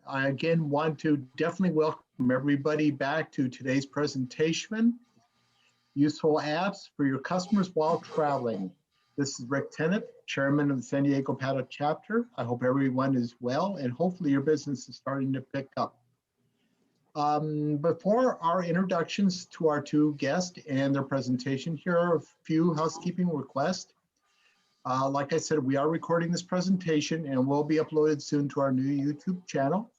I again want to definitely welcome everybody back to today's presentation, Useful Apps for Your Customers While Traveling. This is Rick Tennant, Chairman of the San Diego PATA chapter. I hope everyone is well and hopefully your business is starting to pick up. Before our introductions to our two guests and their presentation, here are a few housekeeping requests. Like I said, we are recording this presentation and will be uploaded soon to our new YouTube channel.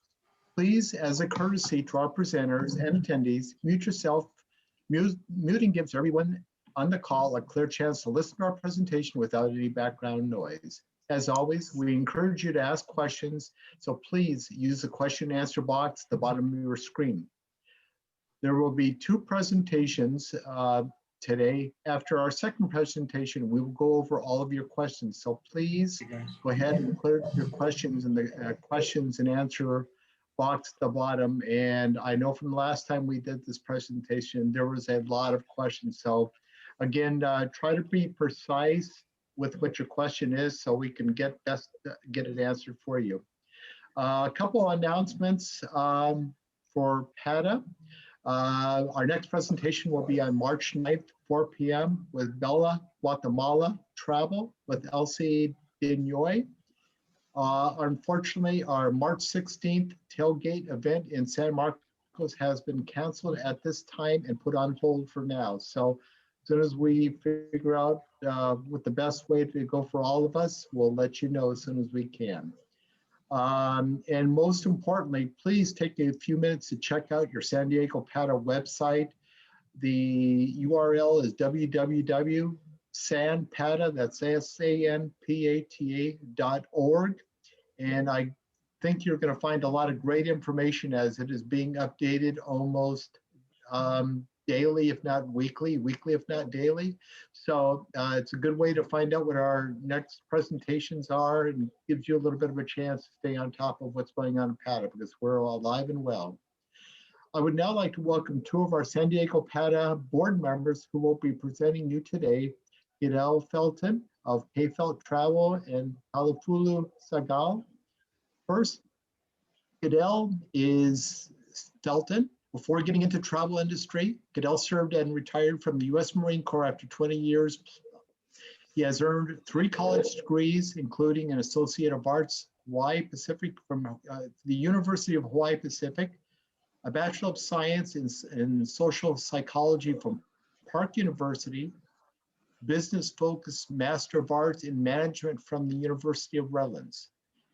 Please, as a courtesy to our presenters and attendees, mute yourself. Muting gives everyone on the call a clear chance to listen to our presentation without any background noise. As always, we encourage you to ask questions, so please use the question and answer box at the bottom of your screen. There will be two presentations today. After our second presentation, we will go over all of your questions. So please go ahead and clear your questions in the questions and answer box at the bottom. And I know from the last time we did this presentation, there was a lot of questions. So again, try to be precise with what your question is so we can get it answered for you. A couple of announcements for PATA. Our next presentation will be on March 9th, 4 p.m. with Bella Guatemala Travel with Elsie Dinoy. Unfortunately, our March 16th tailgate event in San Marcos has been canceled at this time and put on hold for now. So as soon as we figure out what the best way to go for all of us, we'll let you know as soon as we can. And most importantly, please take a few minutes to check out your San Diego PATA website. The URL is www.sanpata, that's sanpata.org. And I think you're going to find a lot of great information as it is being updated almost daily, if not weekly if not daily. So it's a good way to find out what our next presentations are and gives you a little bit of a chance to stay on top of what's going on in PATA because we're all alive and well. I would now like to welcome two of our San Diego PATA board members who will be presenting you today, Gidel Felton of K-Felt Travel and Talafulu Sagal. First, Gidel is Felton. Before getting into travel industry, Goodell served and retired from the U.S. Marine Corps after 20 years. He has earned 3 college degrees, including an Associate of Arts, Hawaii Pacific from the University of Hawaii Pacific, a Bachelor of Science in Social Psychology from Park University, business-focused Master of Arts in Management from the University of Redlands.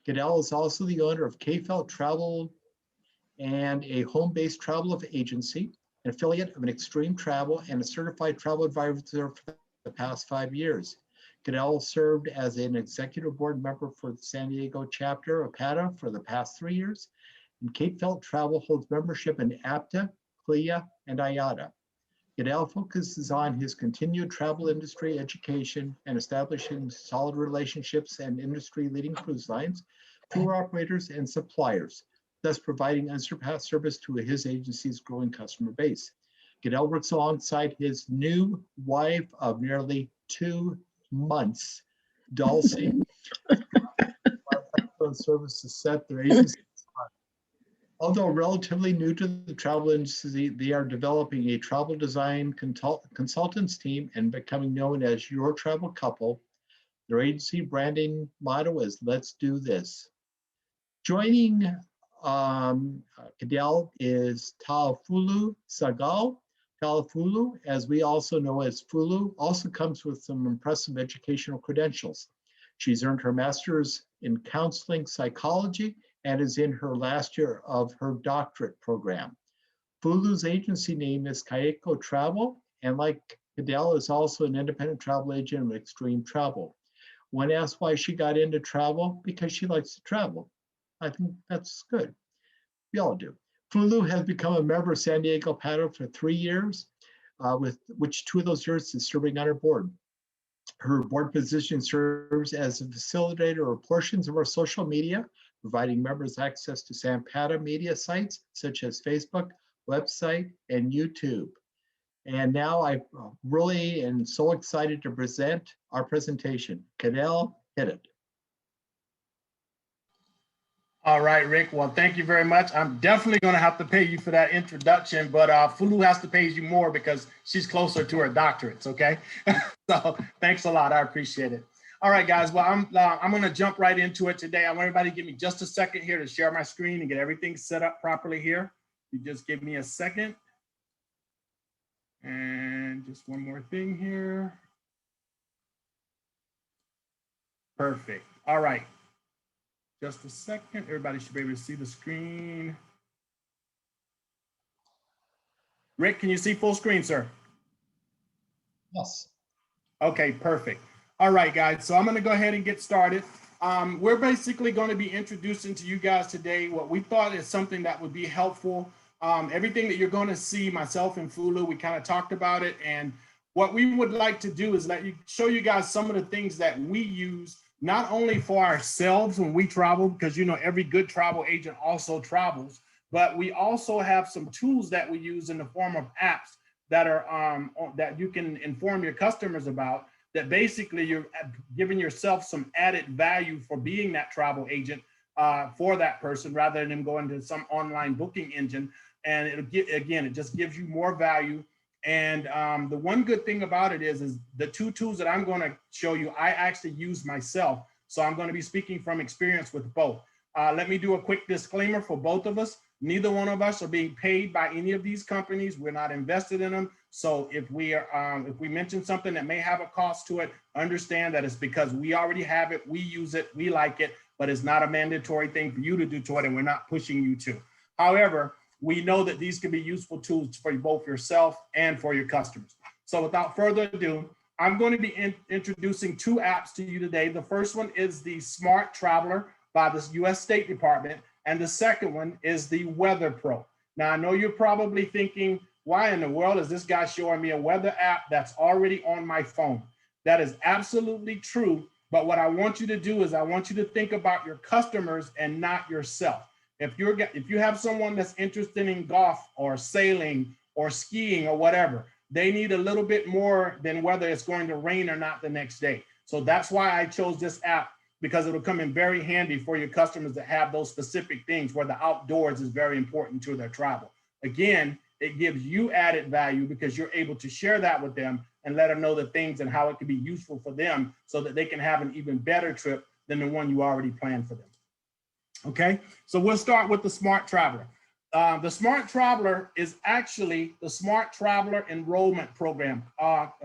Goodell is also the owner of K-Felt Travel and a home-based travel agency, an affiliate of an Extreme Travel, and a certified travel advisor for the past 5 years. Goodell served as an executive board member for the San Diego chapter of PATA for the past 3 years, and K-Felt Travel holds membership in APTA, CLIA, and IATA. Goodell focuses on his continued travel industry education and establishing solid relationships and industry-leading cruise lines, tour operators, and suppliers, thus providing unsurpassed service to his agency's growing customer base. Goodell works alongside his new wife of nearly 2 months, Dulcie, service to set their agency. Although relatively new to the travel industry, they are developing a travel design consultants team and becoming known as Your Travel Couple. Their agency branding motto is "Let's Do This." Joining Goodell is Talafulu Sagal. Talafulu, as we also know as Fulu, also comes with some impressive educational credentials. She's earned her master's in counseling psychology and is in her last year of her doctorate program. Fulu's agency name is Kaeko Travel, and like Goodell is also an independent travel agent of Extreme Travel. When asked why she got into travel, because she likes to travel. I think that's good. We all do. Fulu has become a member of San Diego PATA for 3 years, with which 2 of those years is serving on our board. Her board position serves as a facilitator of portions of our social media, providing members access to SANPATA media sites such as Facebook, website, and YouTube. And now I really am so excited to present our presentation. Goodell, hit it. All right, Rick. Well, thank you very much. I'm definitely going to have to pay you for that introduction, but Fulu has to pay you more because she's closer to her doctorates. Okay. So thanks a lot. I appreciate it. All right, guys. Well, I'm going to jump right into it today. I want everybody to give me just a second here to share my screen and get everything set up properly here. You just give me a second. And just one more thing here. Perfect. All right. Just a second. Everybody should be able to see the screen. Rick, can you see full screen, sir? Yes. Okay, perfect. All right, guys. So I'm going to go ahead and get started. We're basically going to be introducing to you guys today what we thought is something that would be helpful. Everything that you're going to see, myself and Fulu, we kind of talked about it. And what we would like to do is show you guys some of the things that we use, not only for ourselves when we travel, because you know every good travel agent also travels, but we also have some tools that we use in the form of apps that are that you can inform your customers about, that basically you're giving yourself some added value for being that travel agent for that person, rather than going to some online booking engine. And it just gives you more value. And the one good thing about it is the two tools that I'm going to show you, I actually use myself. So I'm going to be speaking from experience with both. Let me do a quick disclaimer for both of us. Neither one of us are being paid by any of these companies. We're not invested in them. So if we mention something that may have a cost to it, understand that it's because we already have it, we use it, we like it, but it's not a mandatory thing for you to do to it, and we're not pushing you to. However, we know that these can be useful tools for both yourself and for your customers. So without further ado, I'm going to be introducing two apps to you today. The first one is the Smart Traveler by the U.S. State Department, and the second one is the Weather Pro. Now, I know you're probably thinking, why in the world is this guy showing me a weather app that's already on my phone? That is absolutely true, but what I want you to do is I want you to think about your customers and not yourself. If you have someone that's interested in golf or sailing or skiing or whatever, they need a little bit more than whether it's going to rain or not the next day. So that's why I chose this app, because it'll come in very handy for your customers that have those specific things where the outdoors is very important to their travel. Again, it gives you added value because you're able to share that with them and let them know the things and how it can be useful for them so that they can have an even better trip than the one you already planned for them. Okay, so we'll start with the Smart Traveler. The Smart Traveler is actually the Smart Traveler Enrollment Program,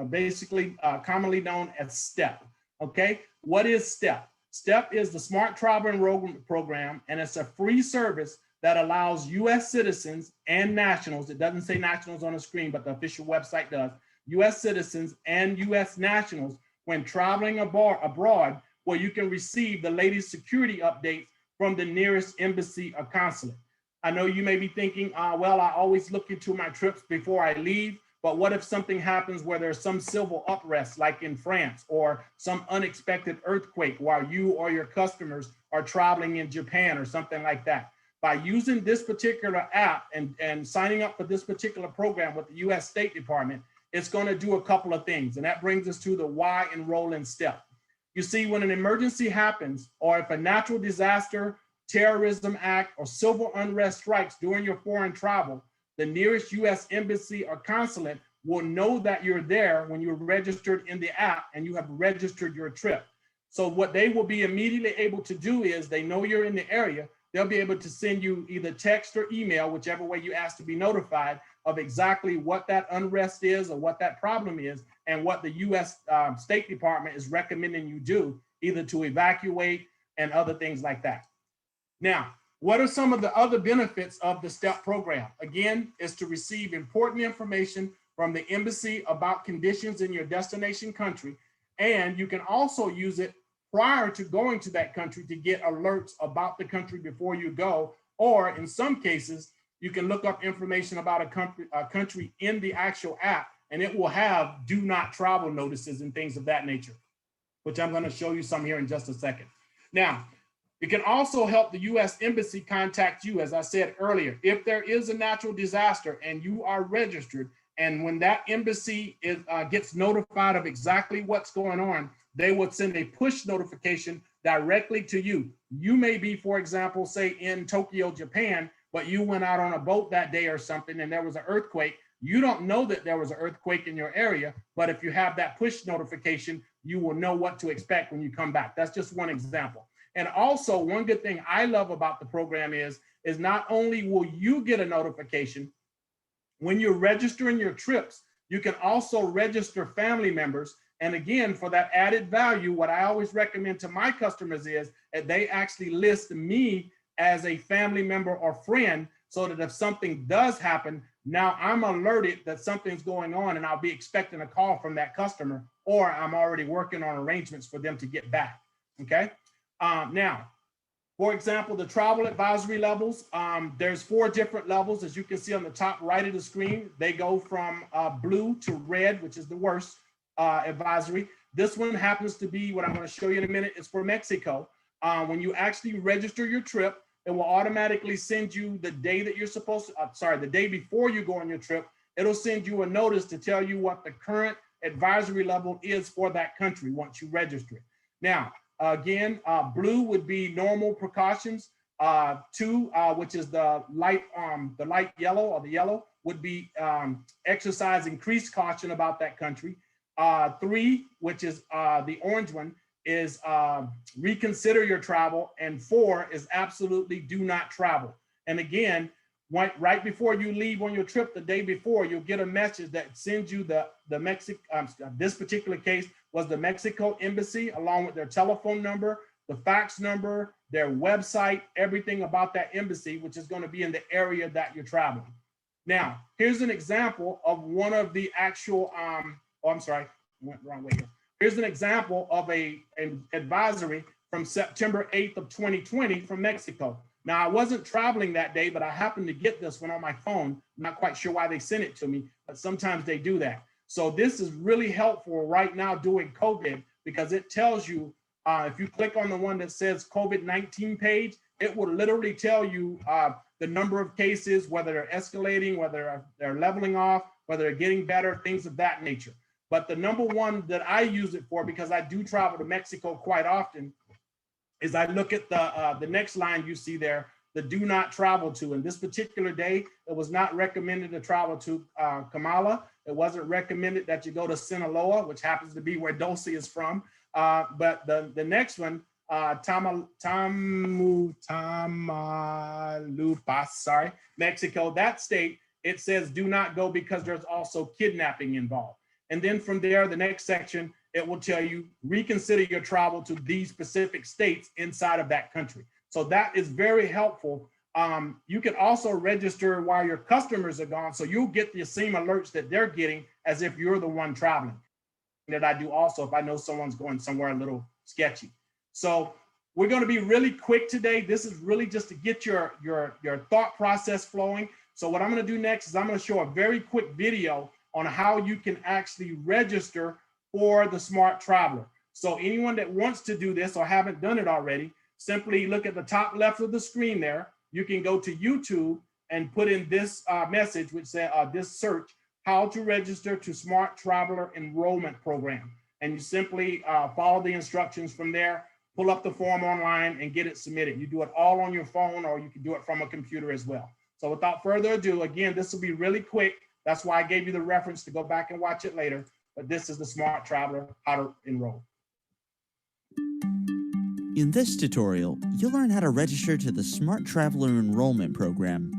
basically commonly known as STEP. Okay, what is STEP? STEP is the Smart Traveler Enrollment Program, and it's a free service that allows U.S. citizens and nationals, it doesn't say nationals on the screen, but the official website does, U.S. citizens and U.S. nationals, when traveling abroad, where you can receive the latest security updates from the nearest embassy or consulate. I know you may be thinking, well, I always look into my trips before I leave, but what if something happens where there's some civil unrest like in France, or some unexpected earthquake while you or your customers are traveling in Japan or something like that? By using this particular app and signing up for this particular program with the U.S. State Department, it's going to do a couple of things. And that brings us to the why enroll in STEP. You see, when an emergency happens, or if a natural disaster, terrorism act, or civil unrest strikes during your foreign travel, the nearest U.S. embassy or consulate will know that you're there when you're registered in the app and you have registered your trip. So what they will be immediately able to do is, they know you're in the area, they'll be able to send you either text or email, whichever way you ask to be notified, of exactly what that unrest is or what that problem is, and what the U.S. State Department is recommending you do, either to evacuate and other things like that. Now, what are some of the other benefits of the STEP program? Again, is to receive important information from the embassy about conditions in your destination country, and you can also use it prior to going to that country to get alerts about the country before you go, or in some cases, you can look up information about a country in the actual app, and it will have do not travel notices and things of that nature, which I'm going to show you some here in just a second. Now, it can also help the U.S. Embassy contact you, as I said earlier. If there is a natural disaster and you are registered, and when that embassy gets notified of exactly what's going on, they would send a push notification directly to you. You may be, for example, say in Tokyo, Japan, but you went out on a boat that day or something and there was an earthquake. You don't know that there was an earthquake in your area, but if you have that push notification, you will know what to expect when you come back. That's just one example. And also, one good thing I love about the program is not only will you get a notification, when you're registering your trips, you can also register family members. And again, for that added value, what I always recommend to my customers is that they actually list me as a family member or friend, so that if something does happen, now I'm alerted that something's going on and I'll be expecting a call from that customer, or I'm already working on arrangements for them to get back, okay? Now, for example, the travel advisory levels, there's 4 different levels. As you can see on the top right of the screen, they go from blue to red, which is the worst advisory. This one happens to be what I'm going to show you in a minute. It's for Mexico. When you actually register your trip, it will automatically send you the day that you're supposed to, the day before you go on your trip, it'll send you a notice to tell you what the current advisory level is for that country once you register it. Now, again, blue would be normal precautions. 2, which is the light yellow, or the yellow, would be exercise increased caution about that country. 3, which is the orange one, is reconsider your travel, and 4 is absolutely do not travel. And again, right before you leave on your trip, the day before, you'll get a message that sends you the this particular case was the Mexico embassy, along with their telephone number, the fax number, their website, everything about that embassy, which is going to be in the area that you're traveling. Now, here's an example of one of the actual, went wrong way here. Here's an example of an advisory from September 8th of 2020 from Mexico. Now, I wasn't traveling that day, but I happened to get this one on my phone. I'm not quite sure why they sent it to me, but sometimes they do that. So this is really helpful right now during COVID, because it tells you, if you click on the one that says COVID-19 page, it will literally tell you the number of cases, whether they're escalating, whether they're leveling off, whether they're getting better, things of that nature. But the number one that I use it for, because I do travel to Mexico quite often, is I look at the next line you see there, the do not travel to. And this particular day, it was not recommended to travel to Kamala. It wasn't recommended that you go to Sinaloa, which happens to be where Dulce is from. But the next one, Tamaulipas, Mexico, that state, it says do not go because there's also kidnapping involved. And then from there, the next section, it will tell you reconsider your travel to these specific states inside of that country. So that is very helpful. You can also register while your customers are gone, so you'll get the same alerts that they're getting as if you're the one traveling. That I do also if I know someone's going somewhere a little sketchy. So we're going to be really quick today. This is really just to get your thought process flowing. So what I'm going to do next is I'm going to show a very quick video on how you can actually register for the Smart Traveler. So anyone that wants to do this or haven't done it already, simply look at the top left of the screen there. You can go to YouTube and put in this message, which says this search, how to register to Smart Traveler Enrollment Program. And you simply follow the instructions from there, pull up the form online and get it submitted. You do it all on your phone, or you can do it from a computer as well. So without further ado, again, this will be really quick. That's why I gave you the reference to go back and watch it later. But this is the Smart Traveler, how to enroll. In this tutorial, you'll learn how to register to the Smart Traveler Enrollment Program.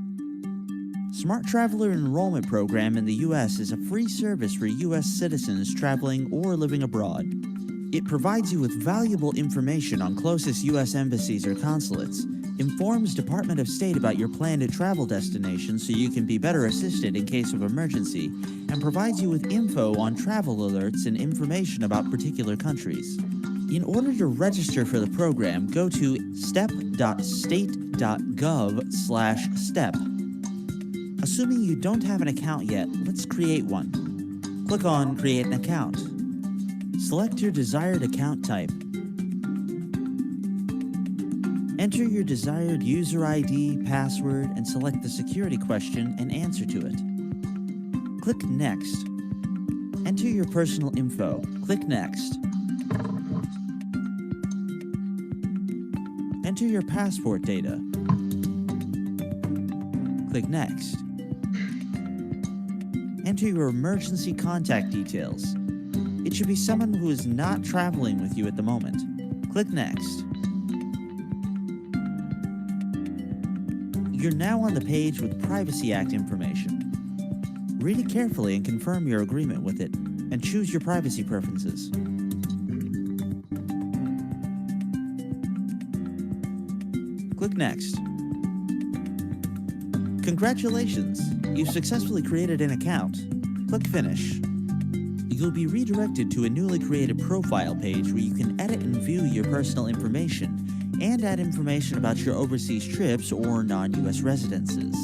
Smart Traveler Enrollment Program in the U.S. is a free service for U.S. citizens traveling or living abroad. It provides you with valuable information on closest U.S. embassies or consulates, informs Department of State about your planned travel destinations so you can be better assisted in case of emergency, and provides you with info on travel alerts and information about particular countries. In order to register for the program, go to step.state.gov/step. Assuming you don't have an account yet, let's create one. Click on Create an Account. Select your desired account type. Enter your desired user ID, password, and select the security question and answer to it. Click Next. Enter your personal info. Click Next. Enter your passport data. Click Next. Enter your emergency contact details. It should be someone who is not traveling with you at the moment. Click Next. You're now on the page with Privacy Act information. Read it carefully and confirm your agreement with it, and choose your privacy preferences. Click Next. Congratulations! You've successfully created an account. Click Finish. You'll be redirected to a newly created profile page where you can edit and view your personal information and add information about your overseas trips or non-US residences.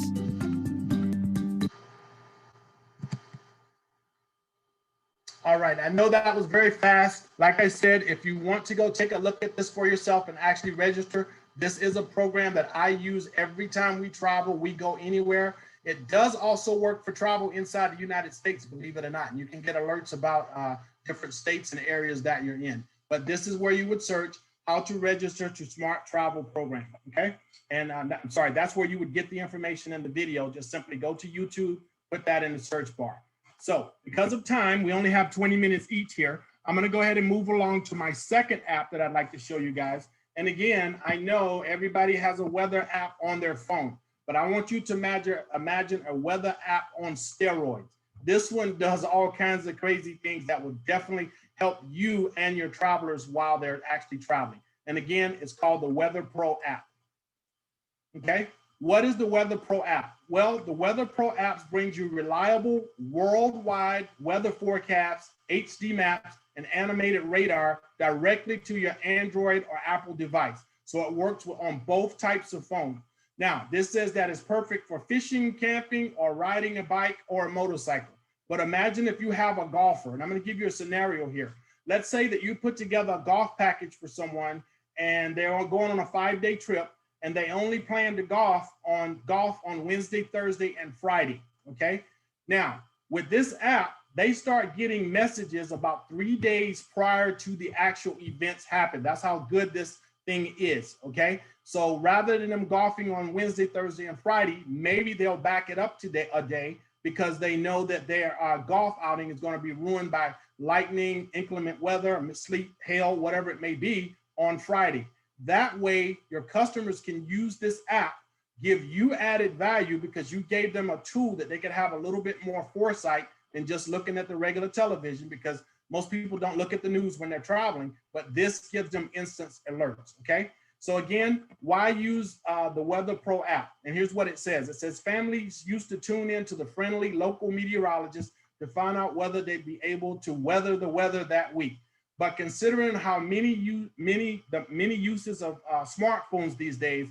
All right, I know that was very fast. Like I said, if you want to go take a look at this for yourself and actually register, this is a program that I use every time we travel, we go anywhere. It does also work for travel inside the United States, believe it or not. And you can get alerts about different states and areas that you're in. But this is where you would search how to register to Smart Travel Program, okay? And I'm sorry, that's where you would get the information in the video. Just simply go to YouTube, put that in the search bar. So because of time, we only have 20 minutes each here. I'm gonna go ahead and move along to my second app that I'd like to show you guys. And again, I know everybody has a weather app on their phone, but I want you to imagine a weather app on steroids. This one does all kinds of crazy things that will definitely help you and your travelers while they're actually traveling. And again, it's called the Weather Pro app. Okay, what is the Weather Pro app? Well, the Weather Pro apps brings you reliable worldwide weather forecasts, HD maps, and animated radar directly to your Android or Apple device. So it works on both types of phones. Now, this says that it's perfect for fishing, camping, or riding a bike or a motorcycle. But imagine if you have a golfer, and I'm going to give you a scenario here. Let's say that you put together a golf package for someone and they're going on a 5-day trip and they only plan to golf on Wednesday, Thursday, and Friday, okay? Now, with this app, they start getting messages about 3 days prior to the actual events happen. That's how good this thing is, okay? So rather than them golfing on Wednesday, Thursday, and Friday, maybe they'll back it up to a day because they know that their golf outing is going to be ruined by lightning, inclement weather, sleet, hail, whatever it may be on Friday. That way, your customers can use this app, give you added value because you gave them a tool that they could have a little bit more foresight than just looking at the regular television, because most people don't look at the news when they're traveling, but this gives them instant alerts, okay? So again, why use the Weather Pro app? And here's what it says. It says families used to tune in to the friendly local meteorologist to find out whether they'd be able to weather the weather that week. But considering how many uses of smartphones these days,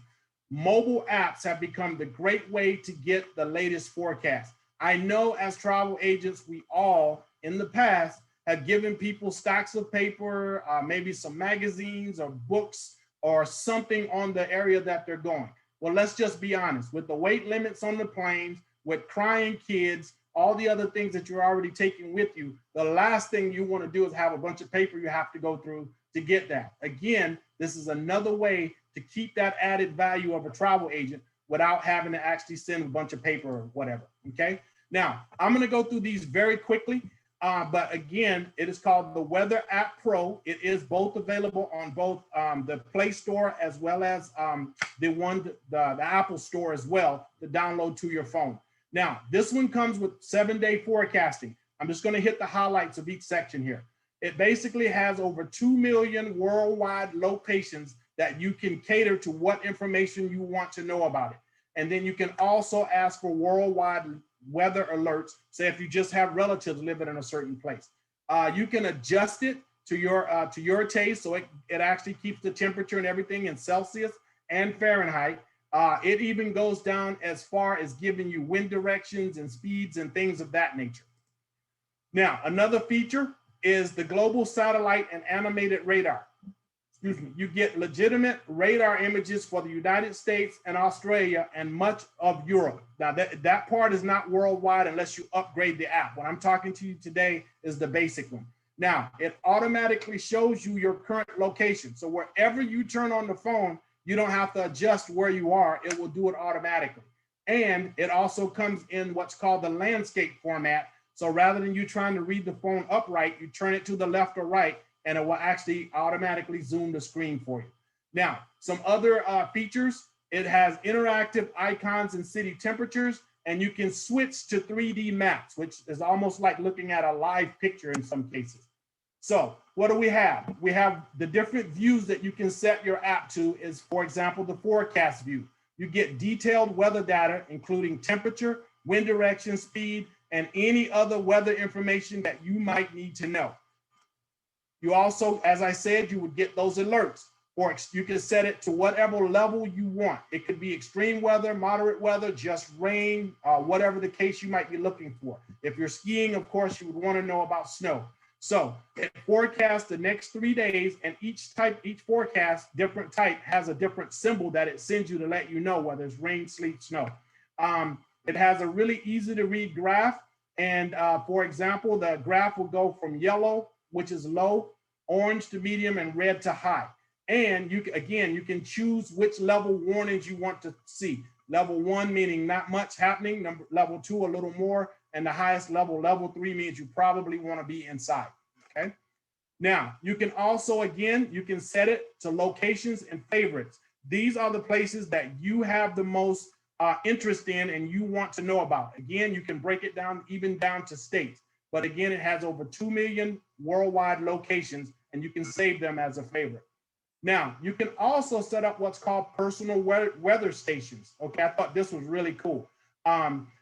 mobile apps have become the great way to get the latest forecast. I know as travel agents, we all in the past have given people stacks of paper, maybe some magazines or books or something on the area that they're going. Well, let's just be honest, with the weight limits on the planes, with crying kids, all the other things that you're already taking with you, the last thing you want to do is have a bunch of paper you have to go through to get that. Again, this is another way to keep that added value of a travel agent without having to actually send a bunch of paper or whatever, okay? Now, I'm gonna go through these very quickly, but again, it is called the Weather App Pro. It is both available on both the Play Store as well as the Apple Store as well to download to your phone. Now, this one comes with 7-day forecasting. I'm just gonna hit the highlights of each section here. It basically has over 2 million worldwide locations that you can cater to what information you want to know about it. And then you can also ask for worldwide weather alerts, say if you just have relatives living in a certain place. You can adjust it to your taste, so it actually keeps the temperature and everything in Celsius and Fahrenheit. It even goes down as far as giving you wind directions and speeds and things of that nature. Now, another feature is the global satellite and animated radar. Excuse me, you get legitimate radar images for the United States and Australia and much of Europe. Now that part is not worldwide unless you upgrade the app. What I'm talking to you today is the basic one. Now, it automatically shows you your current location. So wherever you turn on the phone, You don't have to adjust where you are. It will do it automatically. And it also comes in what's called the landscape format. So rather than you trying to read the phone upright, you turn it to the left or right, and it will actually automatically zoom the screen for you. Now, some other features, it has interactive icons and city temperatures, and you can switch to 3D maps, which is almost like looking at a live picture in some cases. So what do we have? We have the different views that you can set your app to is, for example, the forecast view. You get detailed weather data, including temperature, wind direction, speed, and any other weather information that you might need to know. You also, as I said, you would get those alerts, or you can set it to whatever level you want. It could be extreme weather, moderate weather, just rain, whatever the case you might be looking for. If you're skiing, of course, you would want to know about snow. So it forecasts the next 3 days, and each forecast, different type, has a different symbol that it sends you to let you know whether it's rain, sleet, snow. It has a really easy to read graph. And for example, the graph will go from yellow, which is low, orange to medium, and red to high. And you can choose which level warnings you want to see. Level 1 meaning not much happening, level 2 a little more, and the highest level, level 3, means you probably want to be inside. Okay. Now you can also, you can set it to locations and favorites. These are the places that you have the most interest in and you want to know about. Again, you can break it down even down to states. But again, it has over 2 million worldwide locations, and you can save them as a favorite. Now, you can also set up what's called personal weather stations. Okay, I thought this was really cool.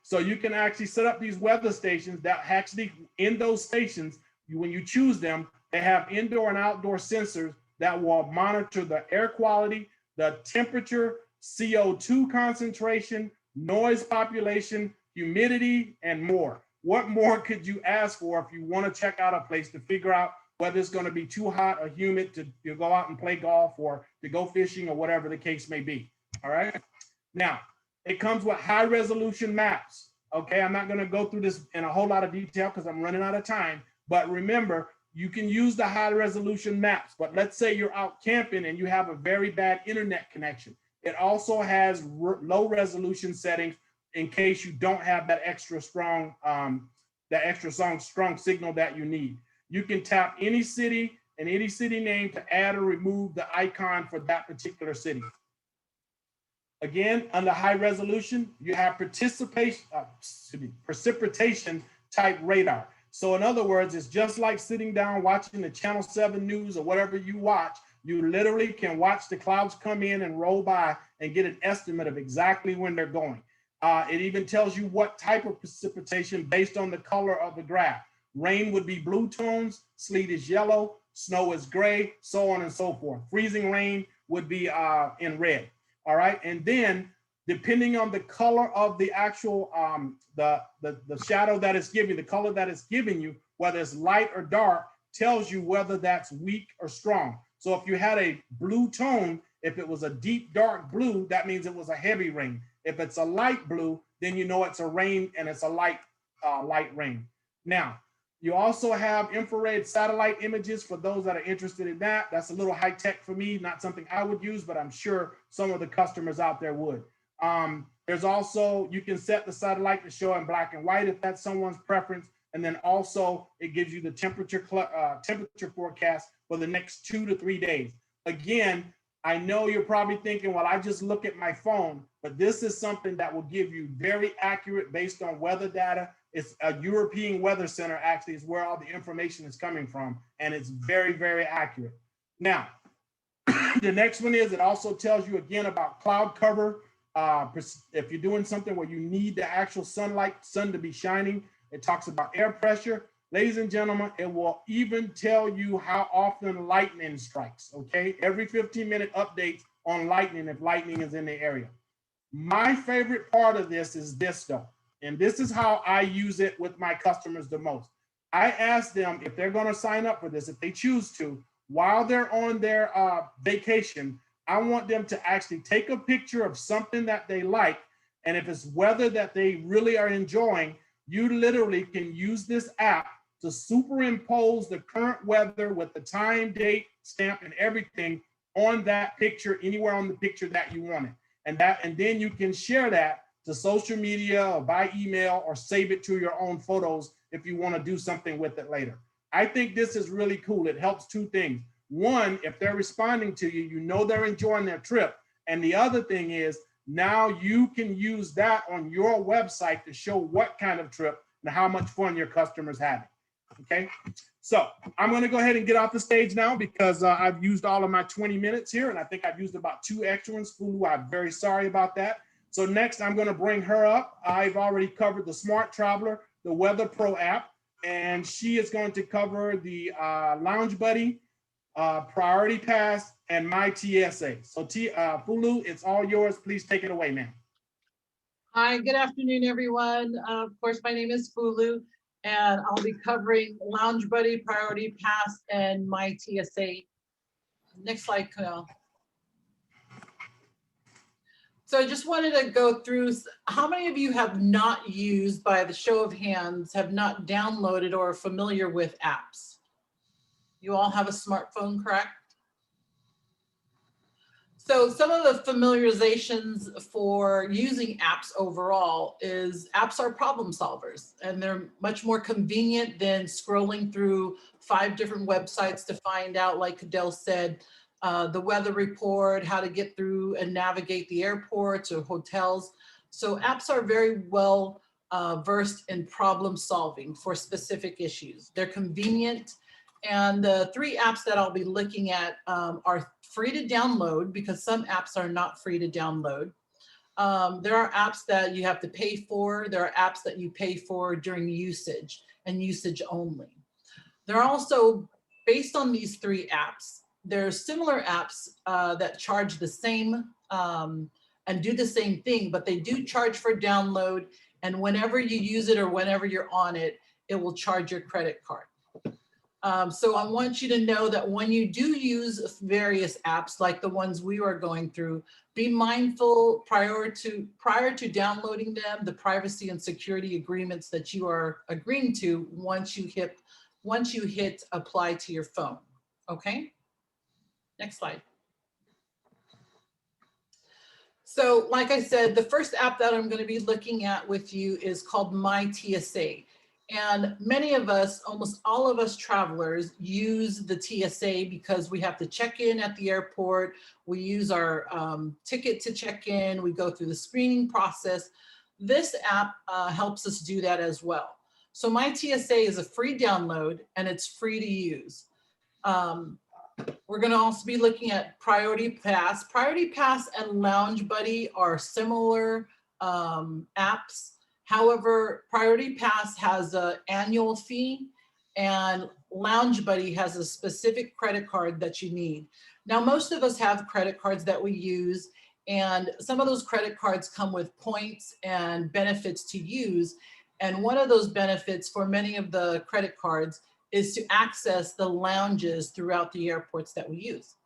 So you can actually set up these weather stations that actually, in those stations, when you choose them, they have indoor and outdoor sensors that will monitor the air quality, the temperature, CO2 concentration, noise population, humidity, and more. What more could you ask for if you want to check out a place to figure out whether it's going to be too hot or humid to go out and play golf or to go fishing or whatever the case may be? All right. Now, it comes with high resolution maps. Okay, I'm not going to go through this in a whole lot of detail because I'm running out of time. But remember, you can use the high resolution maps. But let's say you're out camping and you have a very bad internet connection. It also has low resolution settings in case you don't have that extra strong signal that you need. You can tap any city and any city name to add or remove the icon for that particular city. Again, under high resolution, you have precipitation type radar. So in other words, it's just like sitting down watching the Channel 7 news or whatever you watch. You literally can watch the clouds come in and roll by and get an estimate of exactly when they're going. It even tells you what type of precipitation based on the color of the graph. Rain would be blue tones, sleet is yellow, snow is gray, so on and so forth. Freezing rain would be in red. All right, and then depending on the color of the actual the shadow that it's giving, the color that it's giving you, whether it's light or dark, tells you whether that's weak or strong. So if you had a blue tone, if it was a deep dark blue, that means it was a heavy rain. If it's a light blue, then you know it's a rain and it's a light rain. Now, you also have infrared satellite images for those that are interested in that. That's a little high tech for me, not something I would use, but I'm sure some of the customers out there would. There's also, you can set the satellite to show in black and white if that's someone's preference. And then also it gives you the temperature forecast for the next 2 to 3 days. Again, I know you're probably thinking, well, I just look at my phone, but this is something that will give you very accurate based on weather data. It's a European Weather Center, actually, is where all the information is coming from. And it's very, very accurate. Now, the next one is it also tells you again about cloud cover. If you're doing something where you need the actual sun to be shining, it talks about air pressure. Ladies and gentlemen, it will even tell you how often lightning strikes, okay? Every 15-minute updates on lightning if lightning is in the area. My favorite part of this is this though, and this is how I use it with my customers the most. I ask them if they're gonna sign up for this, if they choose to, while they're on their vacation, I want them to actually take a picture of something that they like, and if it's weather that they really are enjoying, you literally can use this app to superimpose the current weather with the time, date, stamp, and everything on that picture, anywhere on the picture that you want it. And then you can share that to social media or by email or save it to your own photos if you want to do something with it later. I think this is really cool. It helps two things. One, if they're responding to you, you know they're enjoying their trip. And the other thing is now you can use that on your website to show what kind of trip and how much fun your customers having. Okay, so I'm going to go ahead and get off the stage now because I've used all of my 20 minutes here, and I think I've used about 2 extra ones. Fulu, I'm very sorry about that. So next, I'm going to bring her up. I've already covered the Smart Traveler, the Weather Pro app, and she is going to cover the Lounge Buddy, Priority Pass, and My TSA. So Fulu, it's all yours. Please take it away, ma'am. Hi, good afternoon, everyone. Of course, my name is Fulu, and I'll be covering Lounge Buddy, Priority Pass, and My TSA. Next slide, Kunal. So I just wanted to go through, how many of you have not used, by the show of hands, have not downloaded or are familiar with apps? You all have a smartphone, correct? So some of the familiarizations for using apps overall is apps are problem solvers, and they're much more convenient than scrolling through 5 different websites to find out, like Cadell said, the weather report, how to get through and navigate the airports or hotels. So apps are very well versed in problem solving for specific issues. They're convenient. And the 3 apps that I'll be looking at are free to download, because some apps are not free to download. There are apps that you have to pay for. There are apps that you pay for during usage and usage only. There are also, based on these 3 apps, there are similar apps that charge the same and do the same thing, but they do charge for download. And whenever you use it or whenever you're on it, it will charge your credit card. So I want you to know that when you do use various apps like the ones we are going through, be mindful prior to downloading them, the privacy and security agreements that you are agreeing to once you hit apply to your phone. Okay, next slide. So like I said, the first app that I'm going to be looking at with you is called My TSA. And many of us, almost all of us travelers, use the TSA because we have to check in at the airport. We use our ticket to check in. We go through the screening process. This app helps us do that as well. So My TSA is a free download and it's free to use. We're going to also be looking at Priority Pass. Priority Pass and Lounge Buddy are similar apps. However, Priority Pass has an annual fee and Lounge Buddy has a specific credit card that you need. Now, most of us have credit cards that we use, and some of those credit cards come with points and benefits to use. And one of those benefits for many of the credit cards is to access the lounges throughout the airports that we use.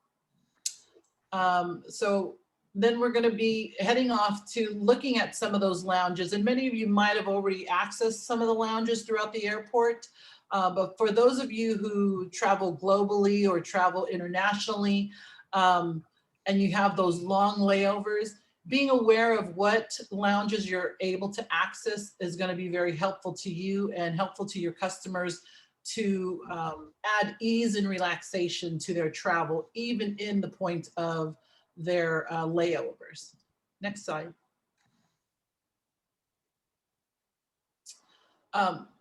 So then we're going to be heading off to looking at some of those lounges. And many of you might have already accessed some of the lounges throughout the airport. But for those of you who travel globally or travel internationally, and you have those long layovers, being aware of what lounges you're able to access is going to be very helpful to you and helpful to your customers to add ease and relaxation to their travel, even in the point of their layovers. Next slide.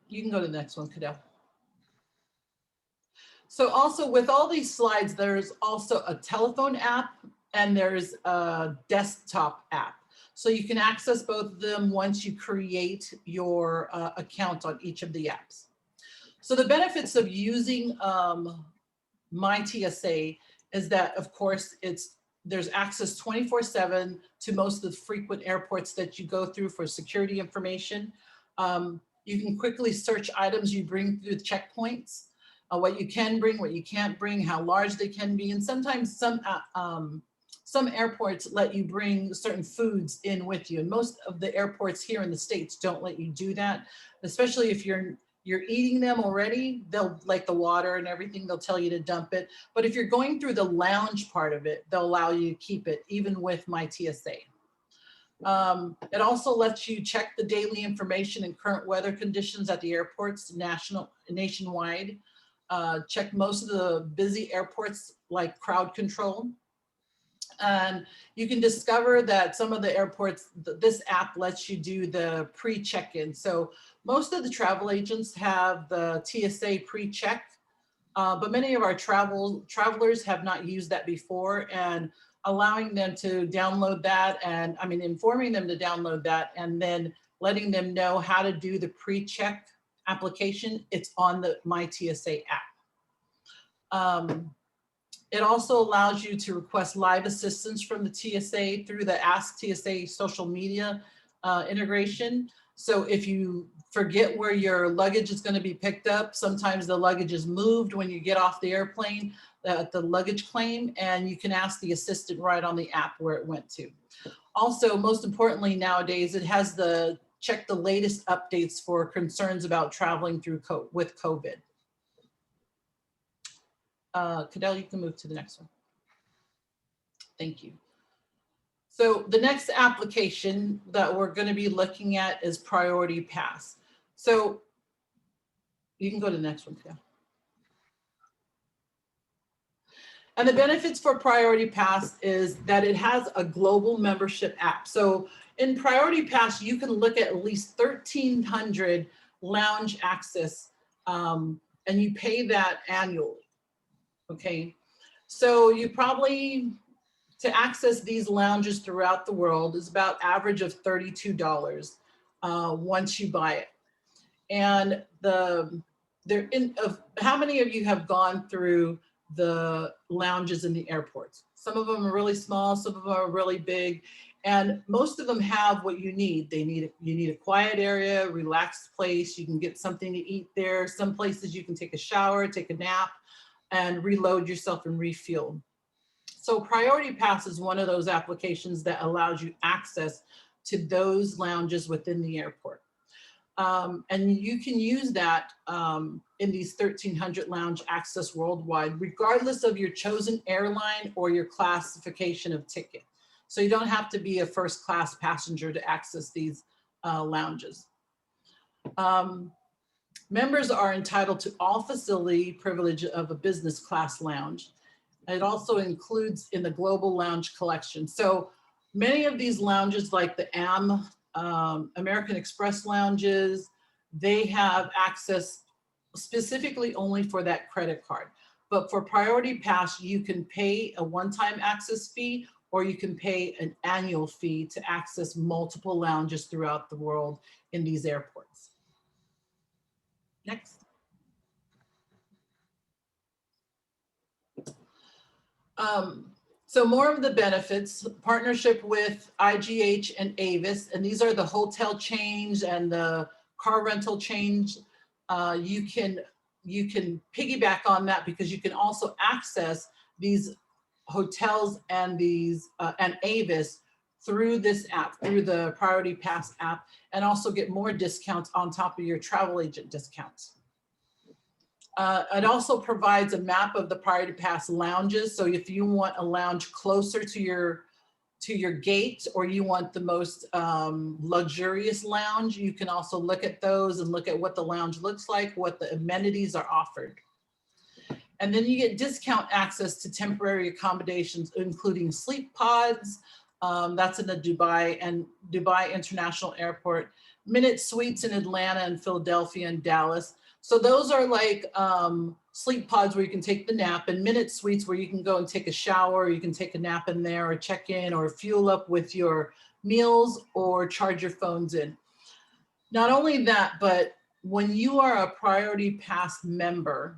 You can go to the next one, Cadell. So also with all these slides, there's also a telephone app and there's a desktop app. So you can access both of them once you create your account on each of the apps. So the benefits of using My TSA is that, of course, there's access 24/7 to most of the frequent airports that you go through for security information. You can quickly search items you bring through the checkpoints, what you can bring, what you can't bring, how large they can be. And sometimes some airports let you bring certain foods in with you. And most of the airports here in the States don't let you do that, especially if you're you're eating them already, they'll, like the water and everything, they'll tell you to dump it. But if you're going through the lounge part of it, they'll allow you to keep it, even with my TSA. It also lets you check the daily information and current weather conditions at the airports nationwide. Check most of the busy airports like crowd control. And you can discover that some of the airports, this app lets you do the pre-check-in. So most of the travel agents have the TSA pre-check, but many of our travelers have not used that before, and allowing them to download that, and informing them to download that, and then letting them know how to do the pre-check application. It's on the My TSA app. It also allows you to request live assistance from the TSA through the Ask TSA social media integration. So if you forget where your luggage is going to be picked up, sometimes the luggage is moved when you get off the airplane, the luggage claim, and you can ask the assistant right on the app where it went to. Also, most importantly nowadays, it has the check the latest updates for concerns about traveling through with COVID. Cadell, you can move to the next one. Thank you. So the next application that we're going to be looking at is Priority Pass. So you can go to the next one, Cadell. And the benefits for Priority Pass is that it has a global membership app. So in Priority Pass, you can look at least 1,300 lounge access, and you pay that annually. Okay, so you probably, to access these lounges throughout the world, is about average of $32 once you buy it. And how many of you have gone through the lounges in the airports? Some of them are really small, some of them are really big, and most of them have what you need. You need a quiet area, relaxed place. You can get something to eat there. Some places you can take a shower, take a nap, and reload yourself and refuel. So Priority Pass is one of those applications that allows you access to those lounges within the airport. And you can use that in these 1,300 lounge access worldwide, regardless of your chosen airline or your classification of ticket. So you don't have to be a first class passenger to access these lounges. Members are entitled to all facility privilege of a business class lounge. It also includes in the global lounge collection. So many of these lounges, like the American Express lounges, they have access specifically only for that credit card. But for Priority Pass, you can pay a one-time access fee, or you can pay an annual fee to access multiple lounges throughout the world in these airports. Next. So more of the benefits: partnership with IGH and Avis, and these are the hotel chains and the car rental chains. You can piggyback on that because you can also access these hotels and these and Avis through this app, through the Priority Pass app, and also get more discounts on top of your travel agent discounts. It also provides a map of the Priority Pass lounges. So if you want a lounge closer to your gate, or you want the most luxurious lounge, you can also look at those and look at what the lounge looks like, what the amenities are offered. And then you get discount access to temporary accommodations, including sleep pods. That's in the Dubai International Airport, Minute Suites in Atlanta and Philadelphia and Dallas. So those are like sleep pods where you can take the nap, and Minute Suites where you can go and take a shower, you can take a nap in there, or check in, or fuel up with your meals, or charge your phones in. Not only that, but when you are a Priority Pass member,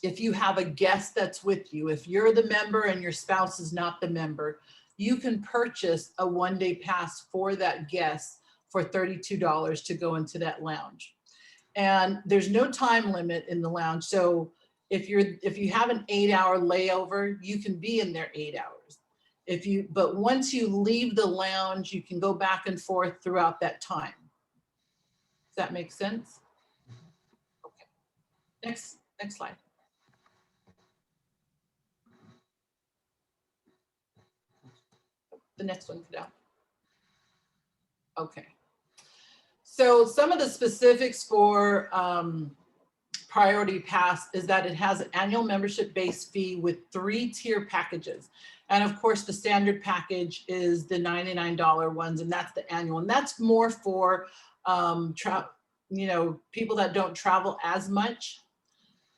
if you have a guest that's with you, if you're the member and your spouse is not the member, you can purchase a one-day pass for that guest for $32 to go into that lounge. And there's no time limit in the lounge. So if you have an 8-hour layover, you can be in there 8 hours. But once you leave the lounge, you can go back and forth throughout that time. Does that make sense? Next slide. The next one, Fidel. Okay. So some of the specifics for Priority Pass is that it has an annual membership-based fee with 3-tier packages. And of course, the standard package is the $99 ones, and that's the annual. And that's more for people that don't travel as much.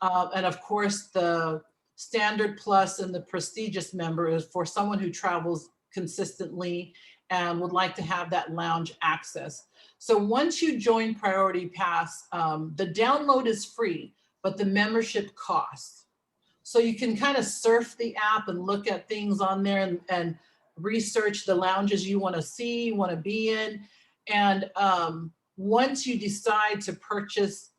And of course, the standard plus and the prestigious member is for someone who travels consistently and would like to have that lounge access. So once you join Priority Pass, the download is free, but the membership costs. So you can kind of surf the app and look at things on there and research the lounges you want to see, want to be in. And once you decide to purchase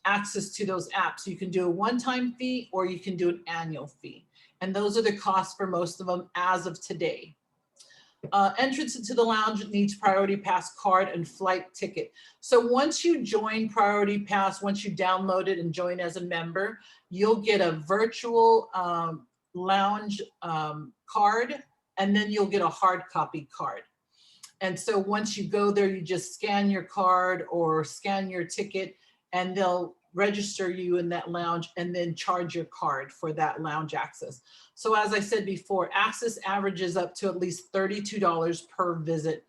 access to those apps, you can do a one-time fee or you can do an annual fee. And those are the costs for most of them as of today. Entrance into the lounge needs Priority Pass card and flight ticket. So once you join Priority Pass, once you download it and join as a member, you'll get a virtual lounge card, and then you'll get a hard copy card. And so once you go there, you just scan your card or scan your ticket, and they'll register you in that lounge and then charge your card for that lounge access. So as I said before, access averages up to at least $32 per visit,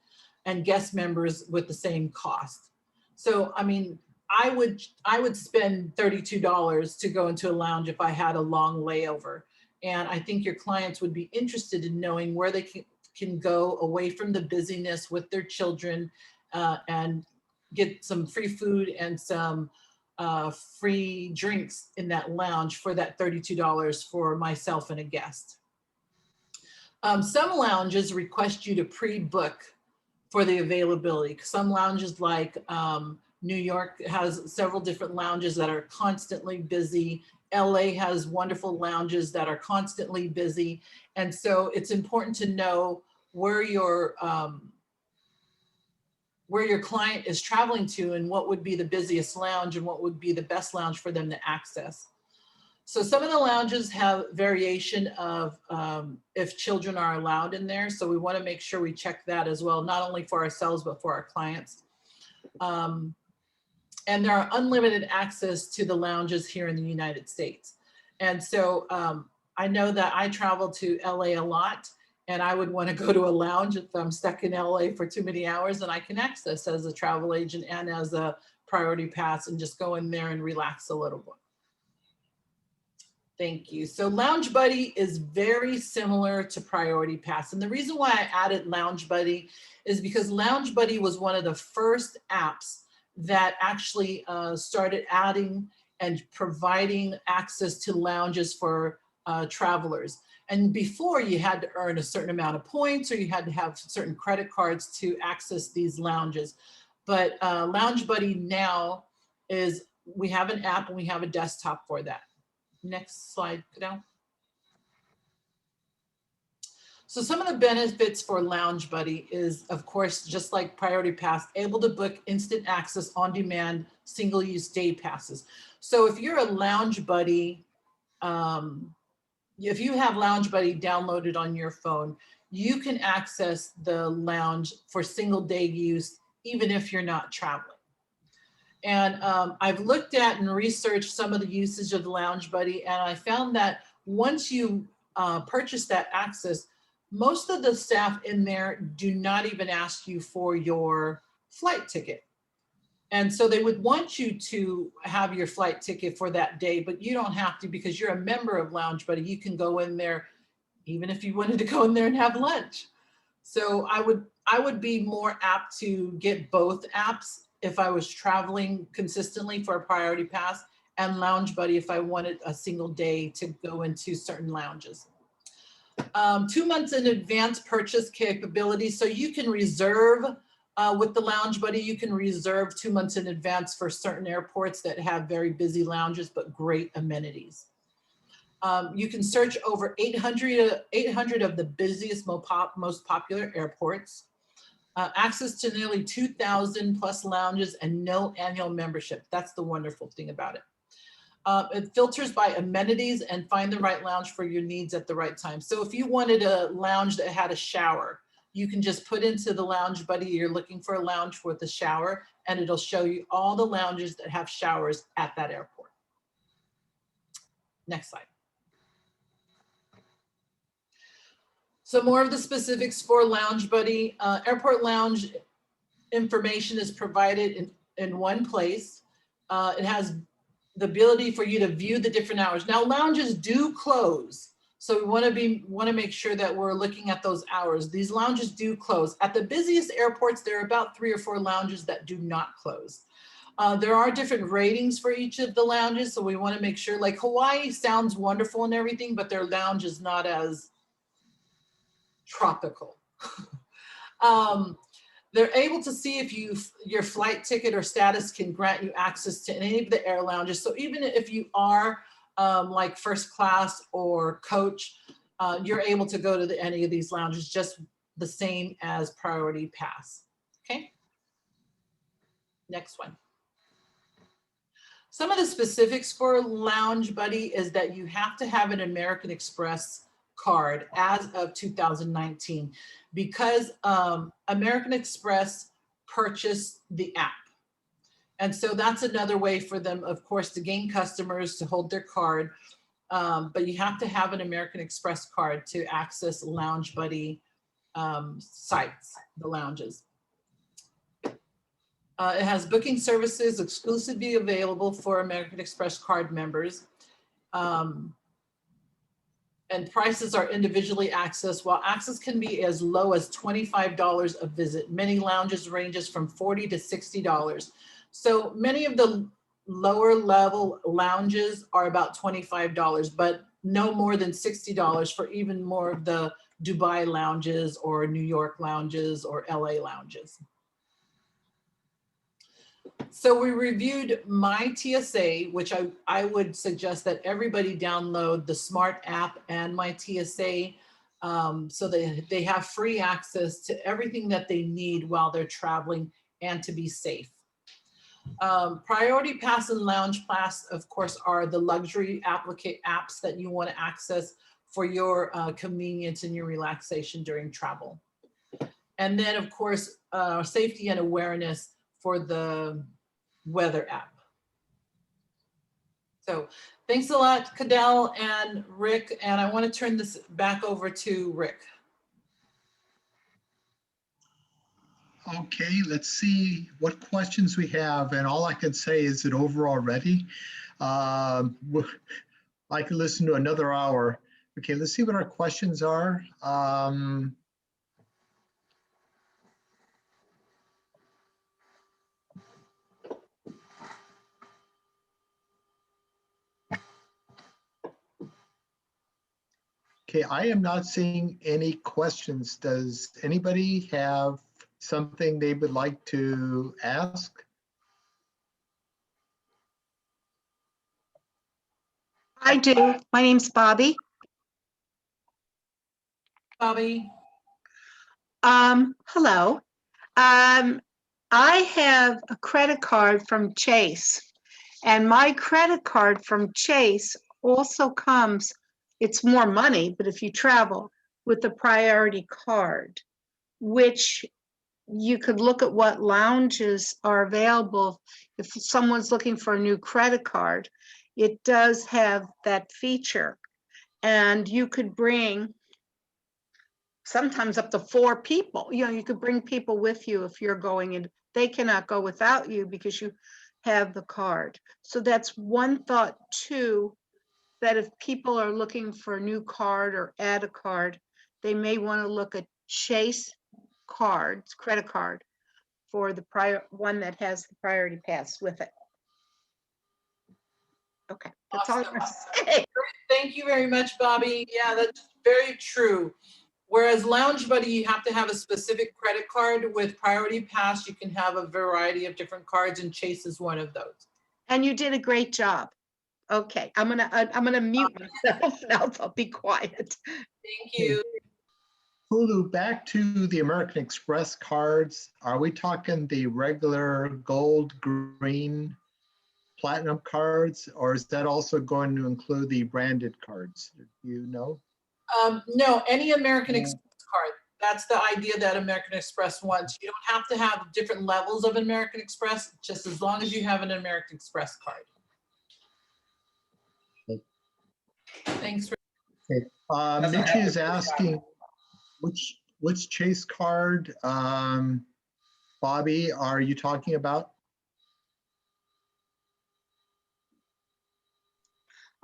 and guest members with the same cost. So, I mean, I would spend $32 to go into a lounge if I had a long layover. And I think your clients would be interested in knowing where they can go away from the busyness with their children and get some free food and some free drinks in that lounge for that $32 for myself and a guest. Some lounges request you to pre-book for the availability. Some lounges like New York has several different lounges that are constantly busy. LA has wonderful lounges that are constantly busy. And so it's important to know where your client is traveling to and what would be the busiest lounge and what would be the best lounge for them to access. So some of the lounges have variation of if children are allowed in there. So we want to make sure we check that as well, not only for ourselves, but for our clients. And there are unlimited access to the lounges here in the United States. And so I know that I travel to LA a lot, and I would want to go to a lounge if I'm stuck in LA for too many hours, and I can access as a travel agent and as a Priority Pass and just go in there and relax a little bit. Thank you. So Lounge Buddy is very similar to Priority Pass. And the reason why I added Lounge Buddy is because Lounge Buddy was one of the first apps that actually started adding and providing access to lounges for travelers. And before, you had to earn a certain amount of points or you had to have certain credit cards to access these lounges. But Lounge Buddy now is, we have an app and we have a desktop for that. Next slide, Cadell. So some of the benefits for Lounge Buddy is, of course, just like Priority Pass, able to book instant access on demand, single-use day passes. So if you're a Lounge Buddy, if you have Lounge Buddy downloaded on your phone, you can access the lounge for single day use, even if you're not traveling. And I've looked at and researched some of the usage of Lounge Buddy, and I found that once you purchase that access, most of the staff in there do not even ask you for your flight ticket. And so they would want you to have your flight ticket for that day, but you don't have to because you're a member of Lounge Buddy. You can go in there, even if you wanted to go in there and have lunch. So I would be more apt to get both apps if I was traveling consistently for a Priority Pass, and Lounge Buddy if I wanted a single day to go into certain lounges. 2 months in advance purchase capability. So you can reserve with the Lounge Buddy, you can reserve 2 months in advance for certain airports that have very busy lounges, but great amenities. You can search over 800 of the busiest, most popular airports. Access to nearly 2,000 plus lounges and no annual membership. That's the wonderful thing about it. It filters by amenities and find the right lounge for your needs at the right time. So if you wanted a lounge that had a shower, you can just put into the Lounge Buddy, you're looking for a lounge with a shower, and it'll show you all the lounges that have showers at that airport. Next slide. So more of the specifics for Lounge Buddy. Airport lounge information is provided in one place. It has the ability for you to view the different hours. Now lounges do close. So we want to make sure that we're looking at those hours. These lounges do close. At the busiest airports, there are about 3 or 4 lounges that do not close. There are different ratings for each of the lounges. So we want to make sure, like Hawaii sounds wonderful and everything, but their lounge is not as tropical. They're able to see if your flight ticket or status can grant you access to any of the air lounges. So even if you are like first class or coach, you're able to go to any of these lounges, just the same as priority pass. Okay. Next one. Some of the specifics for Lounge Buddy is that you have to have an American Express card as of 2019 because American Express purchased the app. And so that's another way for them, of course, to gain customers, to hold their card. But you have to have an American Express card to access Lounge Buddy sites, the lounges. It has booking services exclusively available for American Express card members. And prices are individually accessed, while access can be as low as $25 a visit. Many lounges ranges from $40 to $60. So many of the lower level lounges are about $25, but no more than $60 for even more of the Dubai lounges or New York lounges or LA lounges. So we reviewed My TSA, which I would suggest that everybody download the Smart app and My TSA so that they have free access to everything that they need while they're traveling and to be safe. Priority Pass and Lounge Pass, of course, are the luxury apps that you want to access for your convenience and your relaxation during travel. And then, of course, safety and awareness for the weather app. So thanks a lot, Cadell and Rick. And I want to turn this back over to Rick. Okay, let's see what questions we have. And all I can say is that over already. I could listen to another hour. Okay, let's see what our questions are. Okay, I am not seeing any questions. Does anybody have something they would like to ask? I do. My name's Bobby. Bobby. Hello. I have a credit card from Chase, and my credit card from Chase also comes, it's more money, but if you travel with the priority card, which you could look at what lounges are available. If someone's looking for a new credit card, it does have that feature. And you could bring sometimes up to 4 people. You know, you could bring people with you if you're going, and they cannot go without you because you have the card. So that's one thought too, that if people are looking for a new card or add a card, they may want to look at Chase cards, credit card, for the prior one that has the priority pass with it. Okay, that's all I'm gonna say. Thank you very much, Bobby. Yeah, that's very true. Whereas Lounge Buddy, you have to have a specific credit card. With Priority Pass, you can have a variety of different cards, and Chase is one of those. And you did a great job. Okay, I'm gonna mute myself now, so I'll be quiet. Thank you. Hulu, back to the American Express cards. Are we talking the regular gold, green, platinum cards, or is that also going to include the branded cards? Do you know? No, any American Express card. That's the idea that American Express wants. You don't have to have different levels of American Express, just as long as you have an American Express card. Thanks for. Doesn't Mitch have to is be asking which Chase card, Bobby, are you talking about?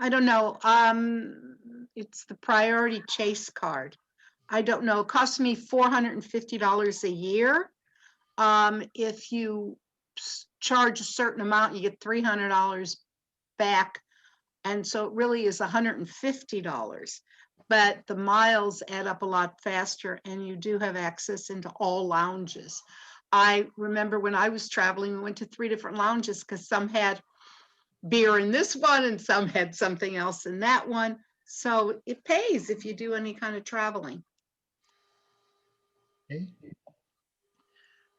I don't know. It's the Priority Chase card. I don't know. It costs me $450 a year. If you charge a certain amount, you get $300 back. And so it really is $150. But the miles add up a lot faster, and you do have access into all lounges. I remember when I was traveling, we went to 3 different lounges because some had beer in this one and some had something else in that one. So it pays if you do any kind of traveling. Okay.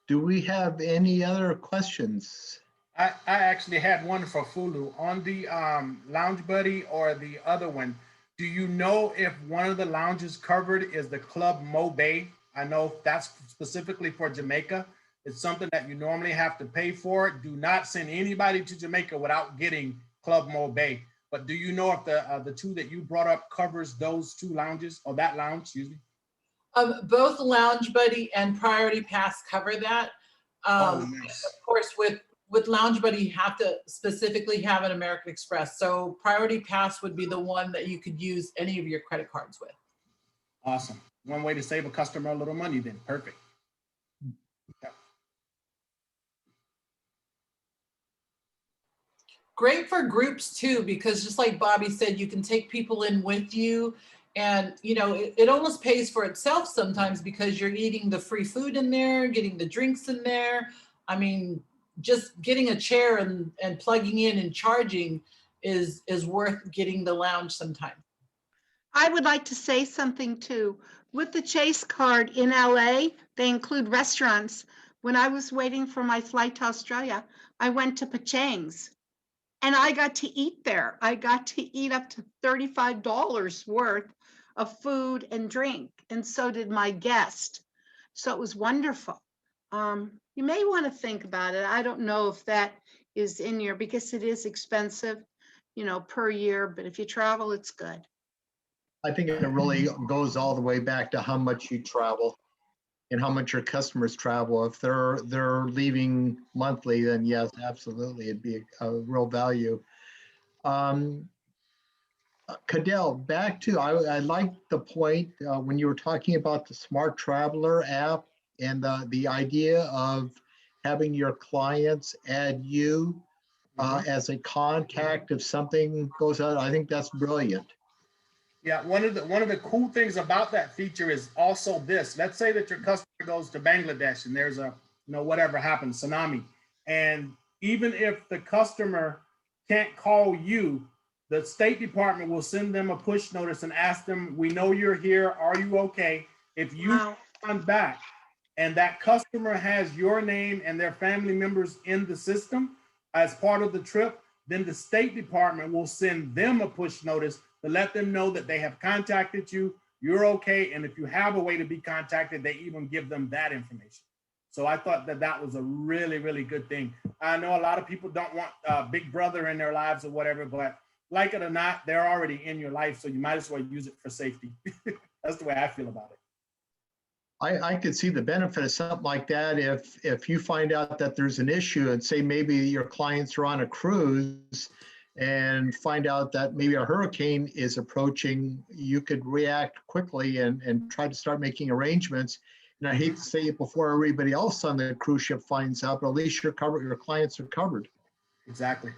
Do we have any other questions? I actually had one for Fulu on the Lounge Buddy or the other one. Do you know if one of the lounges covered is the Club Mo Bay? I know that's specifically for Jamaica. It's something that you normally have to pay for. Do not send anybody to Jamaica without getting Club Mo Bay. But do you know if the 2 that you brought up covers those 2 lounges, or that lounge, excuse me? Both Lounge Buddy and Priority Pass cover that. Nice. Of course, with Lounge Buddy, you have to specifically have an American Express. So Priority Pass would be the one that you could use any of your credit cards with. Awesome. One way to save a customer a little money then. Perfect. Yep. Great for groups too, because just like Bobby said, you can take people in with you, and it almost pays for itself sometimes because you're eating the free food in there, getting the drinks in there. I mean, just getting a chair and plugging in and charging is worth getting the lounge sometime. I would like to say something too. With the Chase card in LA, they include restaurants. When I was waiting for my flight to Australia, I went to Pachang's and I got to eat there. I got to eat up to $35 worth of food and drink, and so did my guest. So it was wonderful. You may want to think about it. I don't know if that is in your, because it is expensive, per year, but if you travel, it's good. I think it really goes all the way back to how much you travel and how much your customers travel. If they're leaving monthly, then yes, absolutely, it'd be a real value. Cadell, back to, I like the point when you were talking about the Smart Traveler app and the idea of having your clients add you as a contact if something goes out. I think that's brilliant. Yeah, one of the cool things about that feature is also this. Let's say that your customer goes to Bangladesh and there's a, whatever happened, tsunami. And even if the customer can't call you, the State Department will send them a push notice and ask them, we know you're here, are you okay? If you come back and that customer has your name and their family members in the system as part of the trip, then the State Department will send them a push notice to let them know that they have contacted you, you're okay, and if you have a way to be contacted, they even give them that information. So I thought that was a really, really good thing. I know a lot of people don't want Big Brother in their lives or whatever, but like it or not, they're already in your life, so you might as well use it for safety. That's the way I feel about it. I could see the benefit of something like that if you find out that there's an issue and say maybe your clients are on a cruise and find out that maybe a hurricane is approaching, you could react quickly and try to start making arrangements. And I hate to say it before everybody else on the cruise ship finds out, but at least you're covered, your clients are covered. Exactly.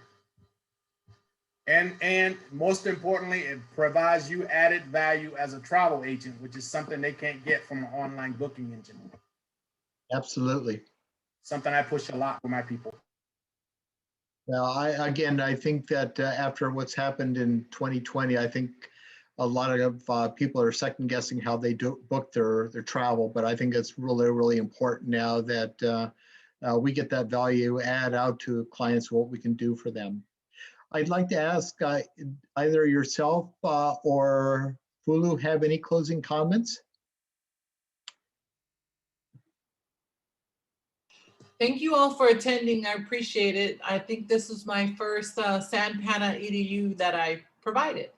And most importantly, it provides you added value as a travel agent, which is something they can't get from an online booking engine. Absolutely. Something I push a lot for my people. Well, I think that after what's happened in 2020, I think a lot of people are second guessing how they book their travel, but I think it's really, really important now that we get that value add out to clients, what we can do for them. I'd like to ask either yourself or Fulu have any closing comments? Thank you all for attending. I appreciate it. I think this is my first SANPATA EDU that I provided.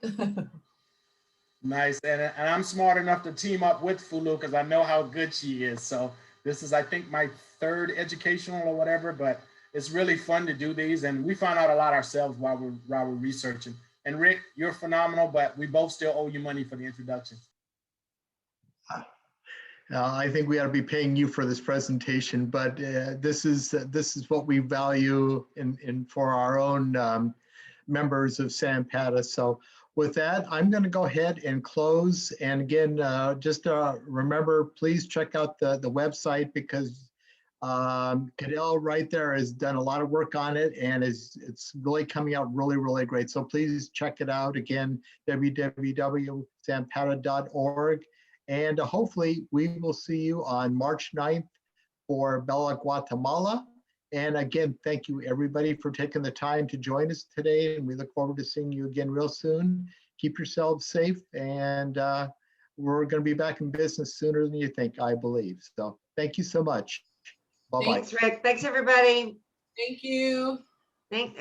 Nice, and I'm smart enough to team up with Fulu because I know how good she is. So this is, I think, my third educational or whatever, but it's really fun to do these, and we found out a lot ourselves while we're researching. And Rick, you're phenomenal, but we both still owe you money for the introduction. I think we ought to be paying you for this presentation, but this is what we value in for our own members of SANPATA. So with that, I'm going to go ahead and close. And again, just remember, please check out the website, because Cadell right there has done a lot of work on it, and it's really coming out really great. So please check it out. Again, www.sanpata.org. And hopefully we will see you on March 9th for Bella, Guatemala. And again, thank you everybody for taking the time to join us today. And we look forward to seeing you again real soon. Keep yourselves safe, and we're going to be back in business sooner than you think, I believe. So thank you so much. Bye-bye. Thanks, Rick. Thanks, everybody. Thank you. Thank.